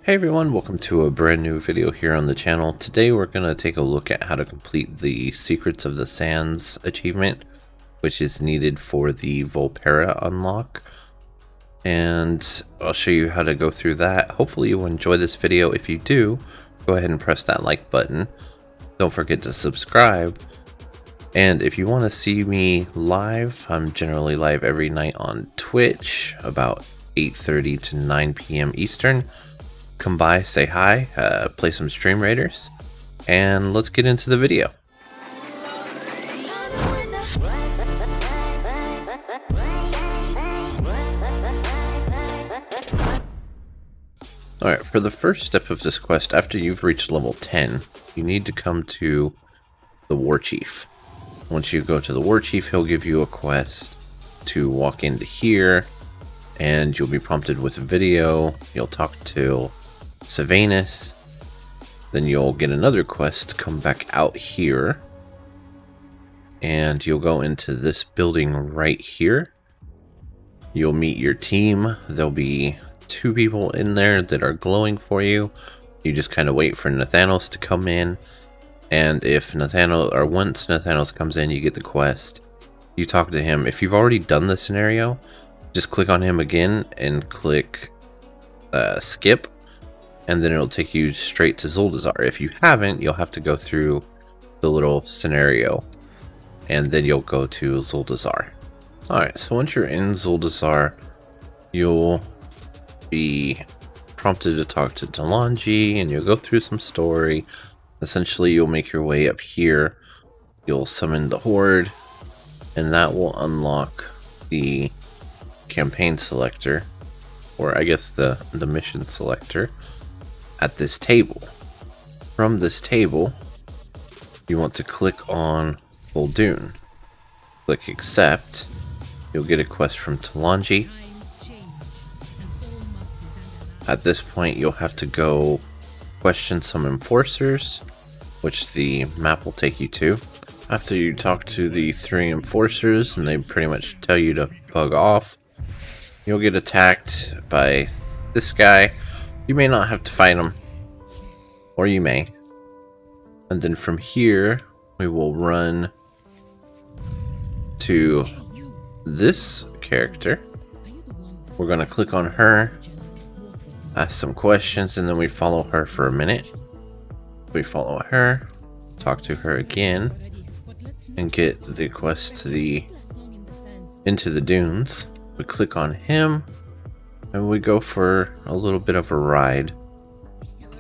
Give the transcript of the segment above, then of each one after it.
Hey everyone, welcome to a brand new video here on the channel. Today we're going to take a look at how to complete the Secrets of the Sands achievement, which is needed for the Vulpera unlock. And I'll show you how to go through that. Hopefully you'll enjoy this video. If you do, go ahead and press that like button. Don't forget to subscribe. And if you want to see me live, I'm generally live every night on Twitch about 8:30 to 9 p.m. Eastern. Come by, say hi, play some Stream Raiders, and let's get into the video. Alright, for the first step of this quest, after you've reached level 10, you need to come to the War Chief. Once you go to the War Chief, he'll give you a quest to walk into here, and you'll be prompted with a video. You'll talk to Sylvanus, then you'll get another quest to come back out here, and you'll go into this building right here. You'll meet your team. There'll be 2 people in there that are glowing for you. You just kind of wait for Nathanos to come in, and if Nathanos, or once Nathanos comes in, you get the quest. You talk to him. If you've already done the scenario, just click on him again and click skip, and then it'll take you straight to Zandalar. If you haven't, you'll have to go through the little scenario, and then you'll go to Zandalar. Alright, so once you're in Zandalar, you'll be prompted to talk to Talanji, and you'll go through some story. Essentially, you'll make your way up here. You'll summon the Horde, and that will unlock the campaign selector, or I guess the mission selector, at this table. From this table, you want to click on Vol'Dun. Click accept. You'll get a quest from Talanji. At this point, you'll have to go question some enforcers, which the map will take you to. After you talk to the 3 enforcers and they pretty much tell you to bug off, you'll get attacked by this guy. You may not have to fight him, or you may. And then from here, we will run to this character. We're going to click on her, ask some questions, and then we follow her for a minute. We follow her, talk to her again, and get the quest to into the dunes. We click on him, and we go for a little bit of a ride.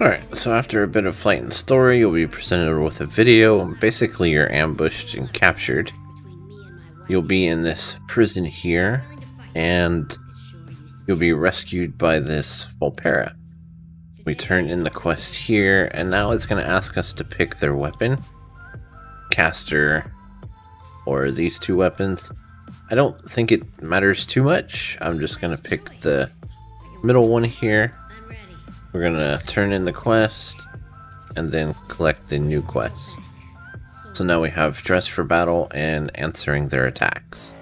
Alright, so after a bit of fight and story, you'll be presented with a video. Basically, you're ambushed and captured. You'll be in this prison here, and you'll be rescued by this Vulpera. We turn in the quest here, and now it's going to ask us to pick their weapon. Caster, or these 2 weapons. I don't think it matters too much. I'm just going to pick the middle one here. We're going to turn in the quest, and then collect the new quest. So now we have dressed for battle and answering their attacks.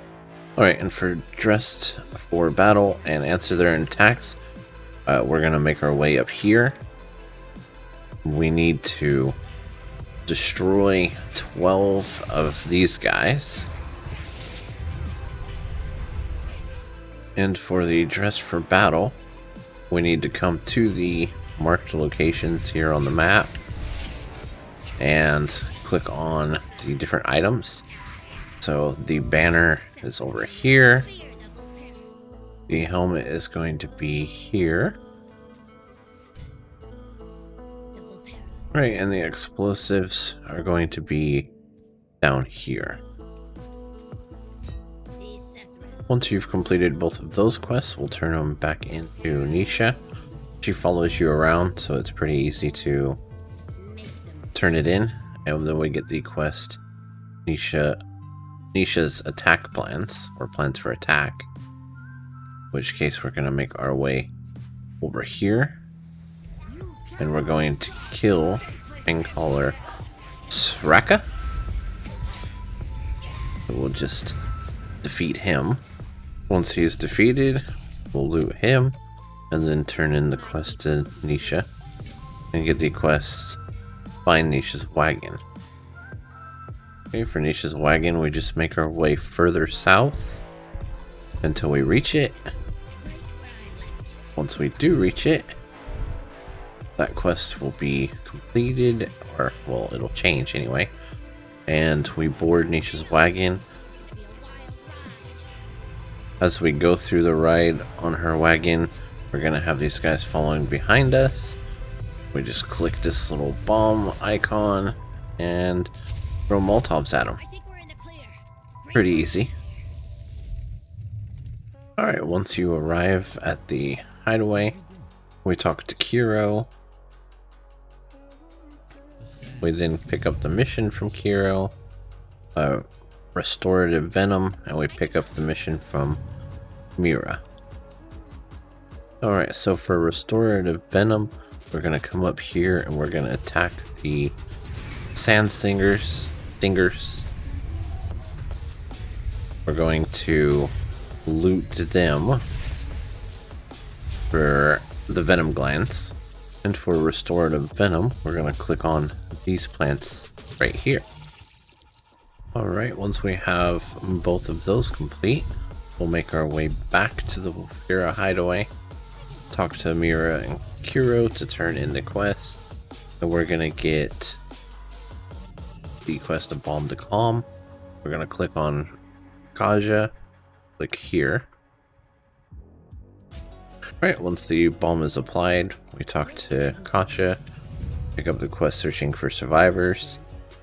Alright, and for dressed for battle and answer their attacks, we're going to make our way up here. We need to destroy 12 of these guys. And for the dress for battle, we need to come to the marked locations here on the map and click on the different items. So the banner is over here. The helmet is going to be here. Right, and the explosives are going to be down here. Once you've completed both of those quests, we'll turn them back into Nisha. She follows you around, so it's pretty easy to turn it in. And then we get the quest Nisha's attack plans, or plans for attack. In which case we're going to make our way over here. And we're going to kill and call her Sraka. So we'll just defeat him. Once he's defeated, we'll loot him, and then turn in the quest to Nisha, and get the quest Find Nisha's Wagon. Okay, for Nisha's Wagon, we just make our way further south until we reach it. Once we do reach it, that quest will be completed, or, well, it'll change anyway. And we board Nisha's Wagon. As we go through the ride on her wagon, we're going to have these guys following behind us. We just click this little bomb icon and throw Molotovs at them. Pretty easy. Alright, once you arrive at the hideaway, we talk to Kiro. We then pick up the mission from Kiro, Restorative Venom, and we pick up the mission from Mira. Alright, so for Restorative Venom, we're going to come up here and we're going to attack the Sand Stingers. We're going to loot them for the Venom Glands. And for Restorative Venom, we're going to click on these plants right here. Alright, once we have both of those complete, we'll make our way back to the Vulpera hideaway, talk to Mira and Kiro to turn in the quest, and we're going to get the quest of Balm to Calm. We're going to click on Kaja, click here. Alright, once the balm is applied, we talk to Kaja, pick up the quest Searching for Survivors,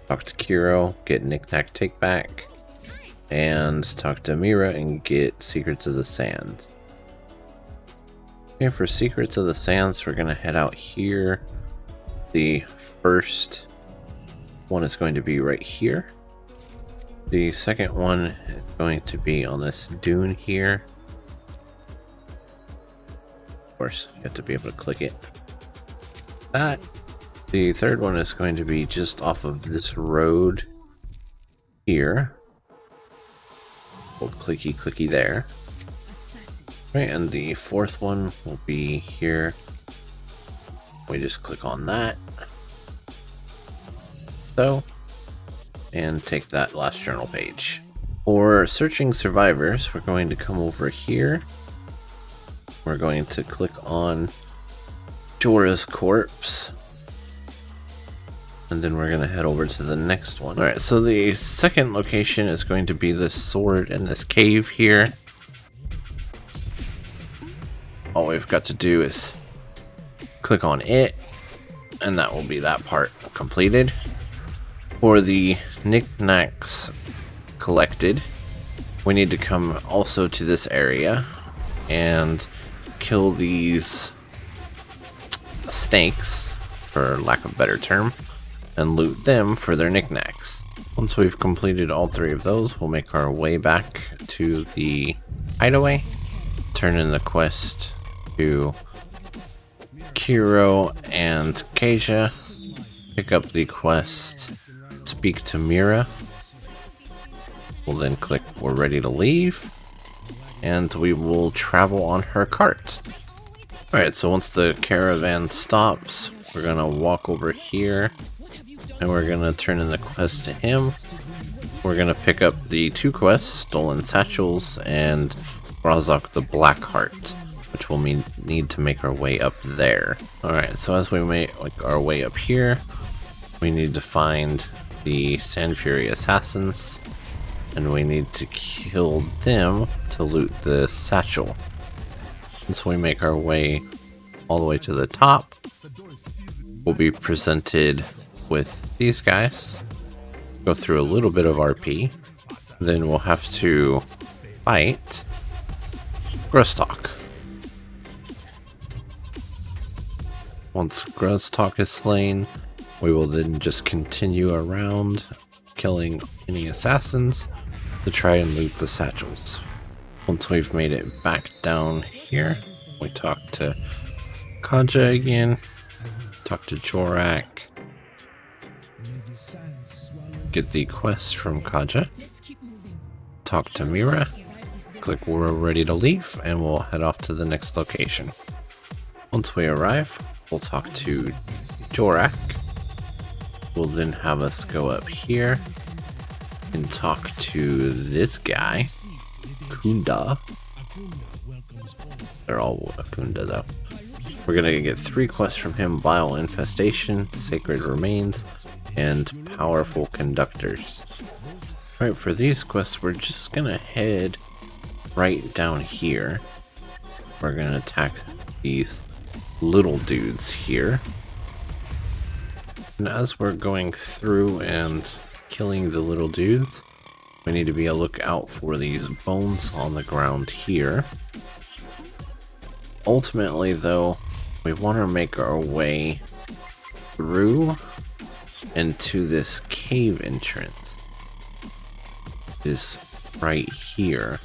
talk to Kiro, get Knick-Knack Take Back, and talk to Mira and get Secrets of the Sands. Okay, for Secrets of the Sands, we're going to head out here. The first one is going to be right here. The second one is going to be on this dune here. Of course, you have to be able to click it. That. The third one is going to be just off of this road here. We'll clicky there. Right, and the fourth one will be here. We just click on that. So, and take that last journal page. For Searching Survivors, we're going to come over here. We're going to click on Jorah's corpse. And then we're going to head over to the next one. Alright, so the second location is going to be this sword in this cave here. All we've got to do is click on it, and that will be that part completed. For the knickknacks collected, we need to come also to this area and kill these snakes, for lack of a better term, and loot them for their knickknacks. Once we've completed all three of those, we'll make our way back to the hideaway, turn in the quest to Kiro and Kaja, pick up the quest Speak to Mira. We'll then click We're ready to leave, and we will travel on her cart. Alright, so once the caravan stops, we're gonna walk over here and we're gonna turn in the quest to him. We're gonna pick up the two quests, Stolen Satchels and Razok the Blackheart, which we'll need to make our way up there. Alright, so as we make our way up here, we need to find the Sand Fury Assassins, and we need to kill them to loot the satchel. And so we make our way all the way to the top. We'll be presented with these guys, go through a little bit of RP, then we'll have to fight Grustok. Once Grustok is slain, we will then just continue around killing any assassins to try and loot the satchels. Once we've made it back down here, we talk to Kaja again, talk to Jorak, get the quest from Kaja, talk to Mira, click We're ready to leave, and we'll head off to the next location. Once we arrive, we'll talk to Jorak. Will then have us go up here and talk to this guy, Kunda. They're all Kunda though. We're gonna get 3 quests from him: Vile Infestation, Sacred Remains, and Powerful Conductors. Alright, for these quests, we're just gonna head right down here. We're gonna attack these little dudes here. And as we're going through and killing the little dudes, we need to be a lookout for these bones on the ground here. Ultimately though, we want to make our way through and to this cave entrance. Is right here.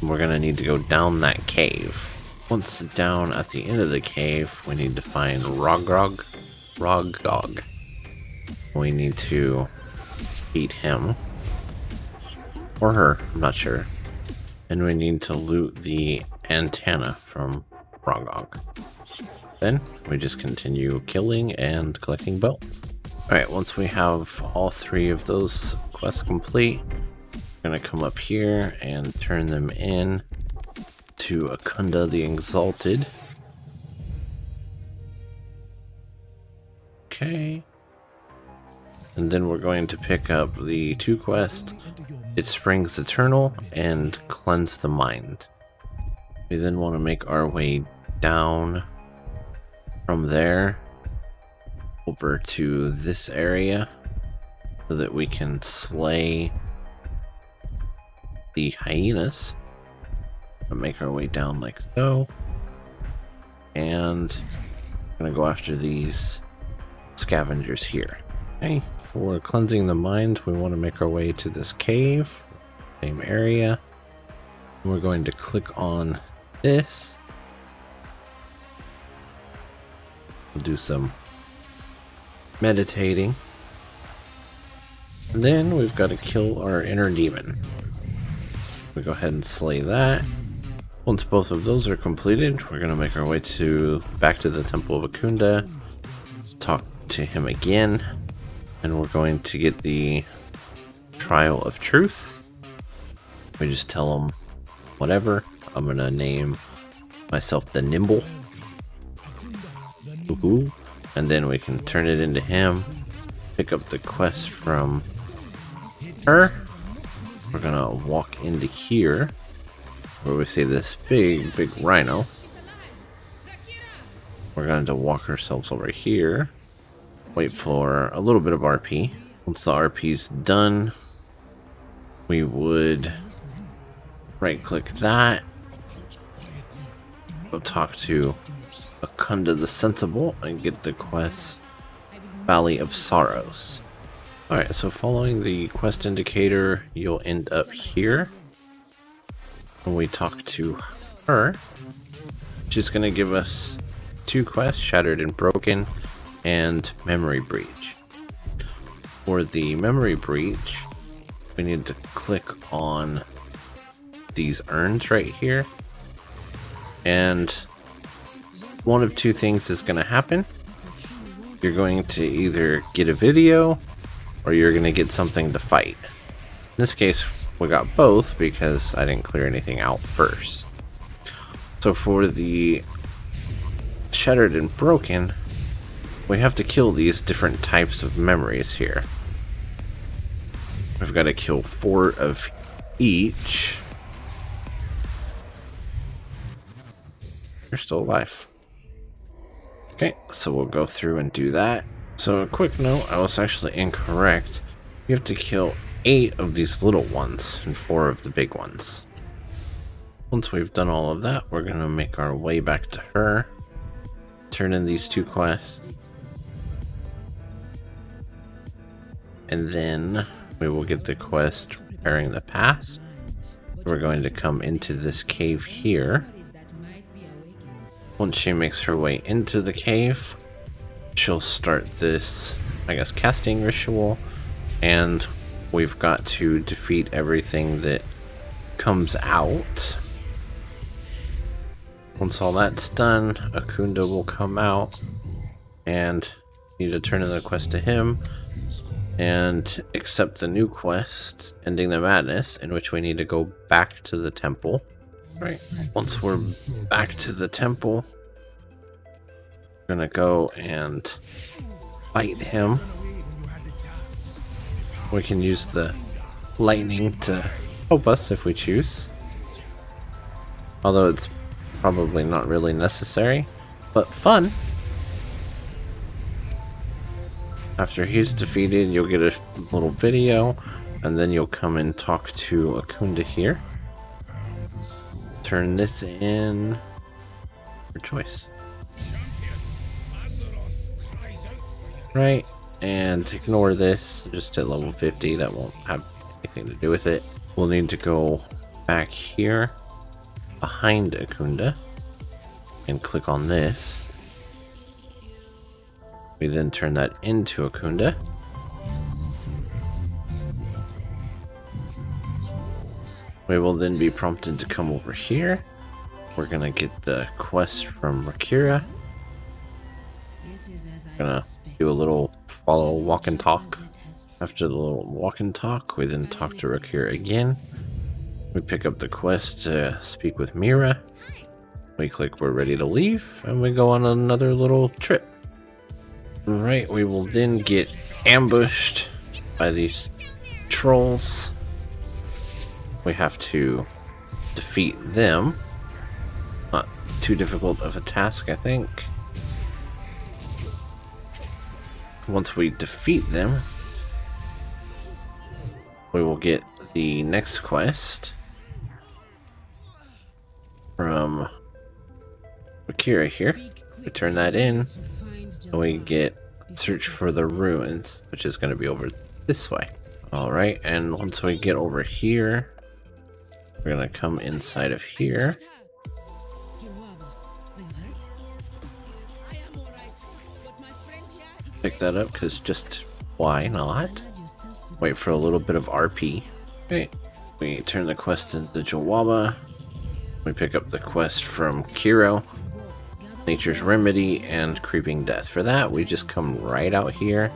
We're gonna need to go down that cave. Once down at the end of the cave, we need to find Rogog. We need to beat him. Or her, I'm not sure. And we need to loot the antenna from Rogog. Then we just continue killing and collecting bones. Alright, once we have all 3 of those quests complete, we're gonna come up here and turn them in to Akunda the Exalted. Okay. And then we're going to pick up the 2 quests, It Springs Eternal and Cleanse the Mind. We then want to make our way down from there over to this area so that we can slay the hyenas. We'll make our way down like so, and I'm gonna go after these scavengers here. Okay, for cleansing the mind, we want to make our way to this cave, same area. We're going to click on this. We'll do some meditating. And then we've got to kill our inner demon. We go ahead and slay that. Once both of those are completed, we're going to make our way back to the Temple of Akunda, talk to him again, and we're going to get the Trial of Truth. We just tell him whatever. I'm going to name myself the Nimble. Woohoo. And then we can turn it into him, pick up the quest from her. We're going to walk into here where we see this big rhino. We're going to walk ourselves over here, wait for a little bit of RP. Once the RP's done, we would right click that, go talk to Akunda the Sensible and get the quest Valley of Sorrows. Alright, so following the quest indicator, you'll end up here. When we talk to her, she's going to give us 2 quests, Shattered and Broken, and Memory Breach. For the Memory Breach, we need to click on these urns right here, and one of 2 things is going to happen. You're going to either get a video, or you're going to get something to fight. In this case, we got both because I didn't clear anything out first. So for the Shattered and Broken, we have to kill these different types of memories here. We've got to kill 4 of each. You're still alive. Okay, so we'll go through and do that. So a quick note, I was actually incorrect. You have to kill 8 of these little ones and 4 of the big ones. Once we've done all of that, we're going to make our way back to her, turn in these 2 quests, and then we will get the quest Repairing the Past. We're going to come into this cave here. Once she makes her way into the cave, she'll start this, I guess, casting ritual, and we've got to defeat everything that comes out. Once all that's done, Akunda will come out and you need to turn in the quest to him and accept the new quest, Ending the Madness, in which we need to go back to the temple. Right. Once we're back to the temple, we're gonna go and fight him. We can use the lightning to help us if we choose. Although it's probably not really necessary, but fun. After he's defeated, you'll get a little video, and then you'll come and talk to Akunda here. Turn this in your choice. Right, and ignore this, just at level 50, that won't have anything to do with it. We'll need to go back here, behind Akunda, and click on this. We then turn that into Akunda. We will then be prompted to come over here. We're gonna get the quest from Rakira. Gonna do a little follow walk and talk. After the little walk and talk, we then talk to Rakira again. We pick up the quest to speak with Mira. We click we're ready to leave, and we go on another little trip. Right, we will then get ambushed by these trolls. We have to defeat them. Not too difficult of a task, I think. Once we defeat them, we will get the next quest from Akira here. We turn that in, and we get search for the ruins, which is going to be over this way. Alright, and once we get over here, we're going to come inside of here. Pick that up, because just why not? Wait for a little bit of RP. Okay, we turn the quest into Jawaba. We pick up the quest from Kiro, Nature's Remedy, and Creeping Death. For that, we just come right out here,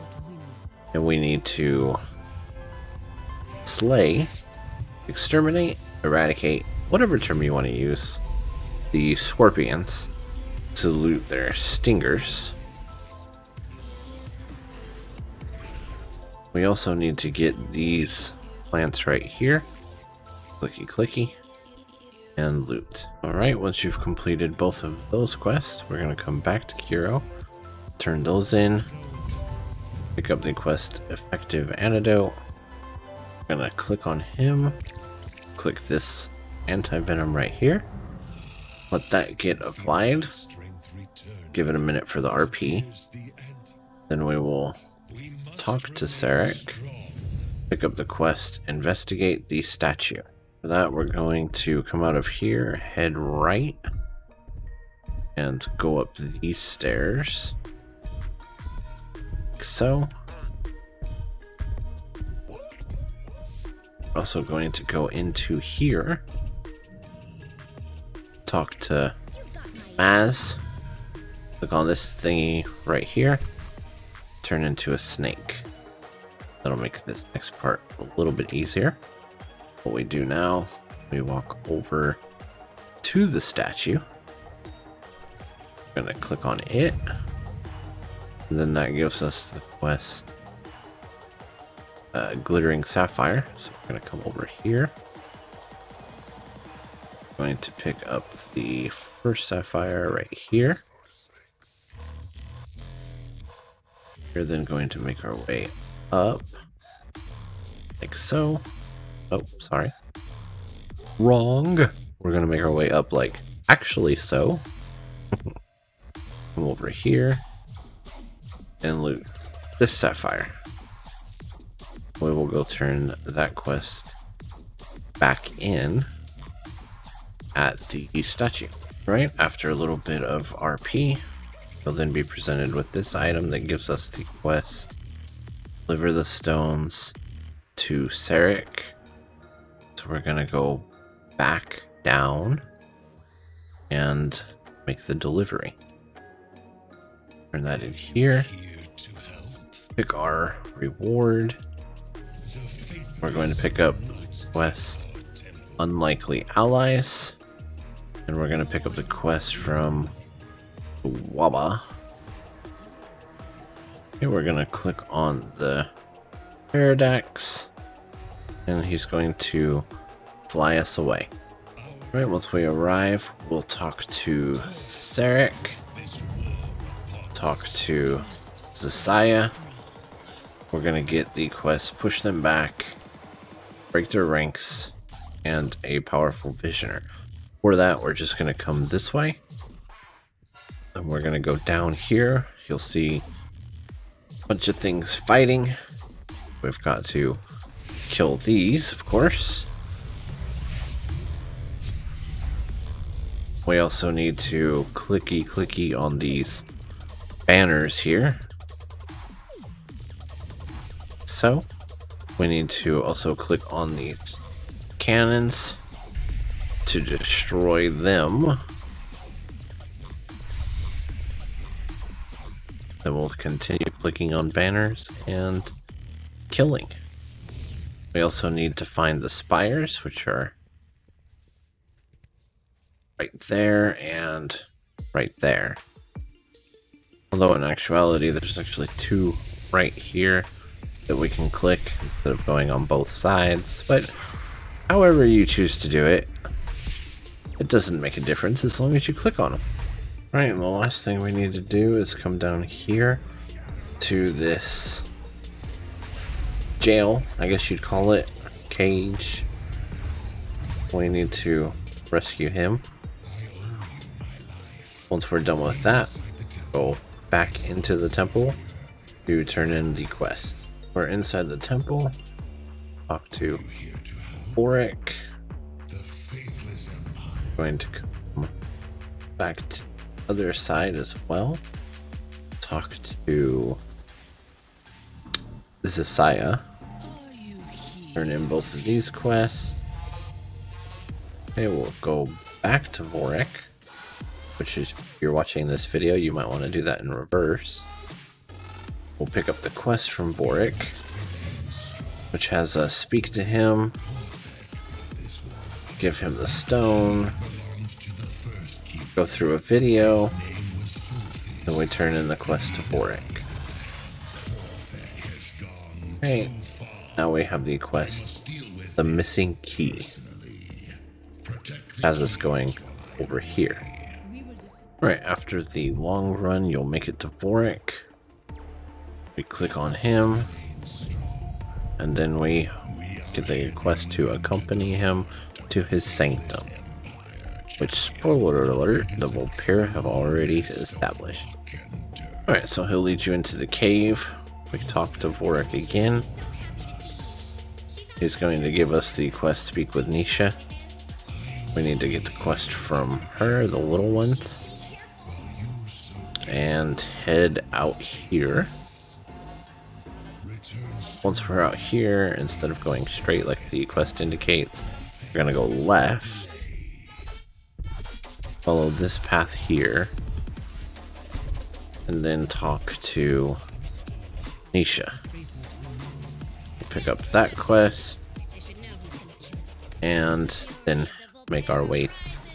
and we need to slay, exterminate, eradicate, whatever term you want to use, the scorpions to loot their stingers. We also need to get these plants right here. Clicky clicky. And loot. Alright, once you've completed both of those quests, we're going to come back to Kiro. Turn those in. Pick up the quest Effective Antidote. We're going to click on him. Click this anti-venom right here. Let that get applied. Give it a minute for the RP. Then we will talk to Sarek, pick up the quest, investigate the statue. For that, we're going to come out of here, head right, and go up these stairs, like so. We're also going to go into here, talk to Maz, click on this thingy right here, turn into a snake. That'll make this next part a little bit easier. What we do now, we walk over to the statue. We're gonna click on it, and then that gives us the quest Glittering Sapphire. So we're gonna come over here. Going to pick up the first sapphire right here. We're then going to make our way up, like so. Oh, sorry. Wrong. We're going to make our way up like actually so. Come over here and loot this sapphire. We will go turn that quest back in at the statue. Right, after a little bit of RP, we'll then be presented with this item that gives us the quest Deliver the Stones to Sarek. So we're gonna go back down and make the delivery. Turn that in here. Pick our reward. We're going to pick up quest Unlikely Allies. And we're going to pick up the quest from Waba. Okay, we're going to click on the Paradox. And he's going to fly us away. Alright, once we arrive, we'll talk to Sarek. Talk to Zasiah. We're going to get the quest, push them back, break their ranks, and a powerful visioner. For that, we're just going to come this way. And we're going to go down here. You'll see a bunch of things fighting. We've got to kill these, of course. We also need to clicky on these banners here. So, we need to also click on these cannons to destroy them. Then we'll continue clicking on banners and killing. We also need to find the spires, which are right there and right there. Although in actuality, there's actually two right here that we can click instead of going on both sides. But however you choose to do it, it doesn't make a difference as long as you click on them. Right, and the last thing we need to do is come down here to this jail, I guess you'd call it, cage. We need to rescue him. Once we're done with that, go back into the temple to turn in the quests. We're inside the temple. Talk to Boric. Going to come back to the other side as well. Talk to Zasiah. Turn in both of these quests. Okay, we'll go back to Vorik, which is, if you're watching this video, you might want to do that in reverse. We'll pick up the quest from Vorik, which has us speak to him, give him the stone, go through a video, then we turn in the quest to Vorik. Okay, now we have the quest, the missing key. Has us going over here. Right, after the long run, you'll make it to Vorik. We click on him, and then we get the quest to accompany him to his sanctum, which, spoiler alert, the Vulpera have already established. Alright, so he'll lead you into the cave. We talk to Vorik again. He's going to give us the quest, Speak with Nisha. We need to get the quest from her, the little ones, and head out here. Once we're out here, instead of going straight like the quest indicates, we're gonna go left. Follow this path here, and then talk to Nisha. We'll pick up that quest, and then make our way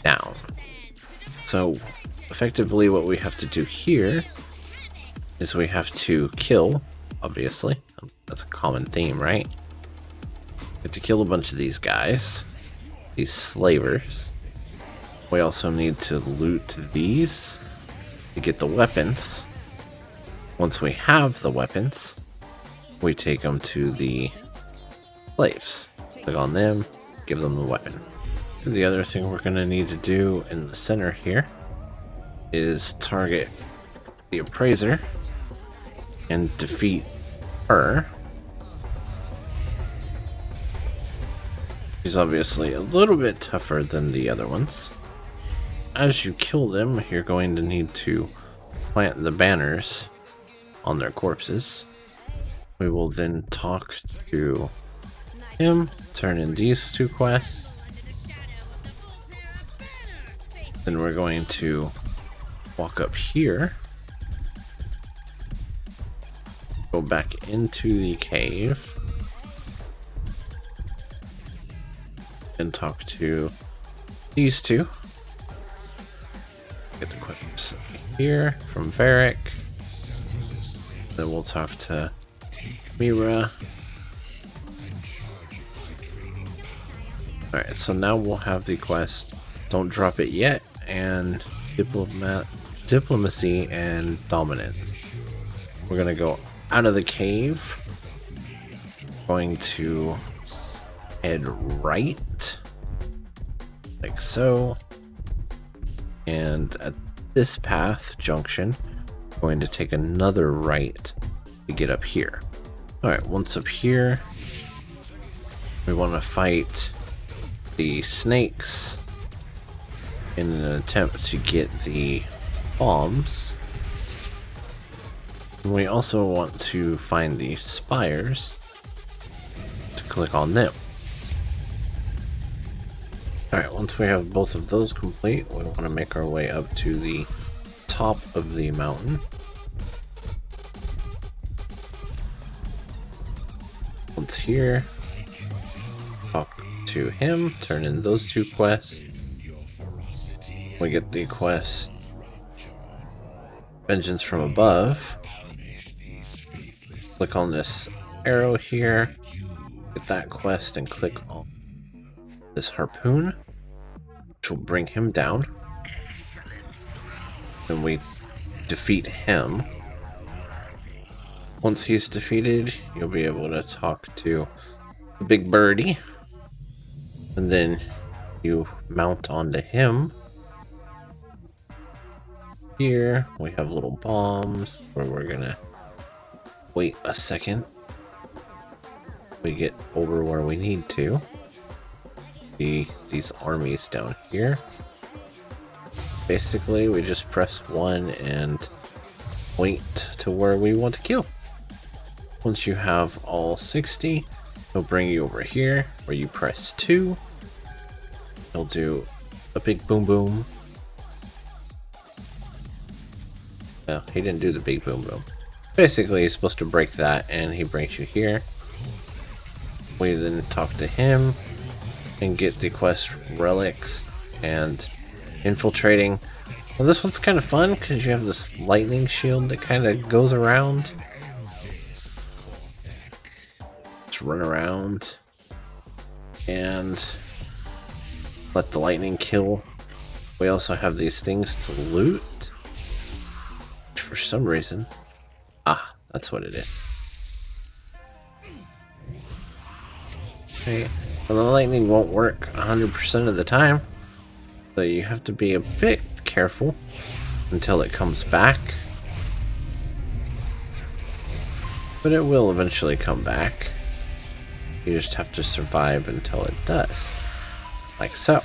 down. So effectively what we have to do here is we have to kill, obviously, that's a common theme, right? We have to kill a bunch of these guys, these slavers. We also need to loot these to get the weapons. Once we have the weapons, we take them to the slaves. Click on them, give them the weapon. The other thing we're going to need to do in the center here is target the appraiser and defeat her. She's obviously a little bit tougher than the other ones. As you kill them, you're going to need to plant the banners on their corpses. We will then talk to him, turn in these two quests, Then we're going to walk up here, go back into the cave, and talk to these two. Get the quest here from Varric. Then we'll talk to Mira. Alright, so now we'll have the quest Don't Drop It Yet and Diplomacy and Dominance. We're gonna go out of the cave. Going to head right, like so. And at this path junction, going to take another right to get up here. Alright, once up here, we want to fight the snakes in an attempt to get the bombs. And we also want to find the spires to click on them. Alright, once we have both of those complete, we want to make our way up to the top of the mountain. Once here, talk to him, turn in those two quests. We get the quest Vengeance from Above. Click on this arrow here, get that quest, and click on this harpoon, which will bring him down. Then we defeat him. Once he's defeated, you'll be able to talk to the big birdie, and then you mount onto him. Here we have little bombs where we're gonna wait a second. We get over where we need to. These armies down here. Basically, we just press 1 and wait to where we want to kill. Once you have all 60, it'll bring you over here where you press 2. It'll do a big boom boom. No, he didn't do the big boom boom. Basically, he's supposed to break that and he brings you here. We then talk to him and get the quest relics and infiltrating. Well, this one's kind of fun because you have this lightning shield that kind of goes around. Just run around and let the lightning kill. We also have these things to loot, which for some reason, that's what it is. Okay. Well, the lightning won't work 100% of the time, so you have to be a bit careful until it comes back. But it will eventually come back. You just have to survive until it does. Like so.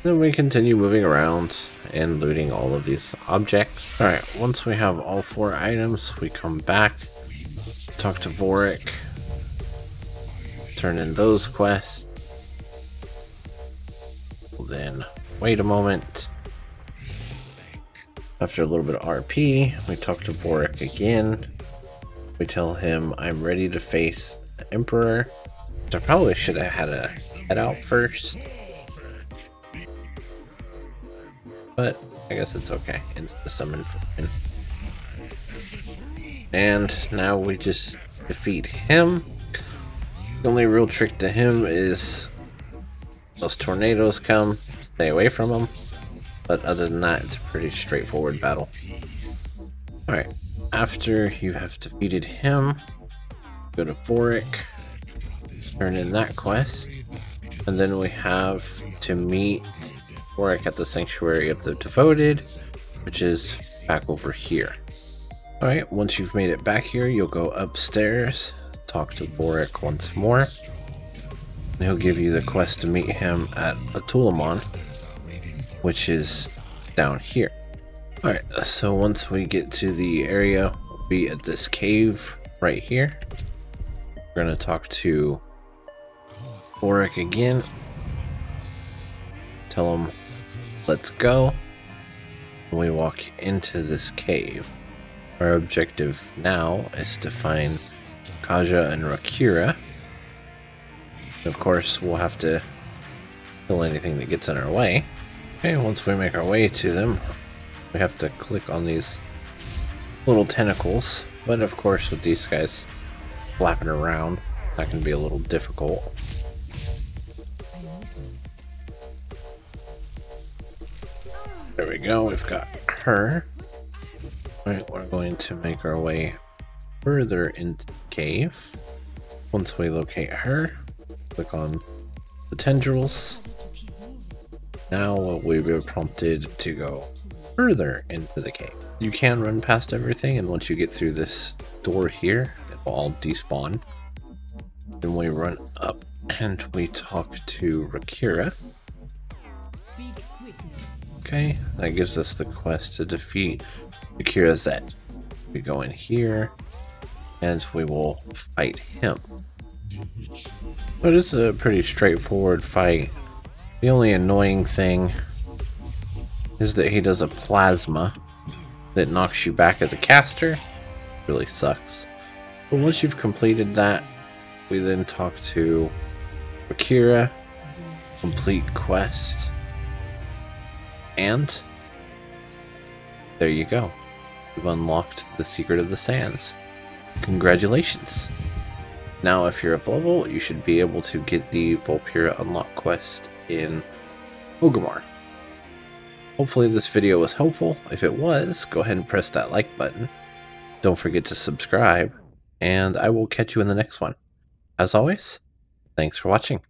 Then we continue moving around and looting all of these objects. Alright, once we have all 4 items, we come back, talk to Varric, turn in those quests. We'll then wait a moment. After a little bit of RP, we talk to Varric again. We tell him I'm ready to face the Emperor. I probably should have had a head out first, but I guess it's okay. It's the summon for him. And now we just defeat him. The only real trick to him is those tornadoes come, stay away from them. But other than that, it's a pretty straightforward battle. Alright, after you have defeated him, go to Varric, turn in that quest, and then we have to meet Varric at the Sanctuary of the Devoted, which is back over here. Alright, once you've made it back here, you'll go upstairs, talk to Varric once more, and he'll give you the quest to meet him at Atul'Aman, which is down here. Alright, so once we get to the area, we'll be at this cave right here. We're going to talk to Varric again. Tell him Let's go. We walk into this cave. Our objective now is to find Kaja and Rakira. Of course, we'll have to kill anything that gets in our way. Okay, once we make our way to them, we have to click on these little tentacles. But of course, with these guys flapping around, that can be a little difficult. There we go, we've got her. Alright, we're going to make our way further into the cave. Once we locate her, click on the tendrils. Now we'll be prompted to go further into the cave. You can run past everything, and once you get through this door here, it will all despawn. Then we run up and we talk to Rakira. Okay, that gives us the quest to defeat Rakira Zed. We go in here and we will fight him. But it's a pretty straightforward fight. The only annoying thing is that he does a plasma that knocks you back as a caster. Really sucks. But once you've completed that, we then talk to Rakira, complete quest, and there you go. You've unlocked the Secret of the Sands. Congratulations! Now if you're of level, you should be able to get the Vulpera Unlock quest in Orgrimmar. Hopefully this video was helpful. If it was, go ahead and press that like button. Don't forget to subscribe, and I will catch you in the next one. As always, thanks for watching.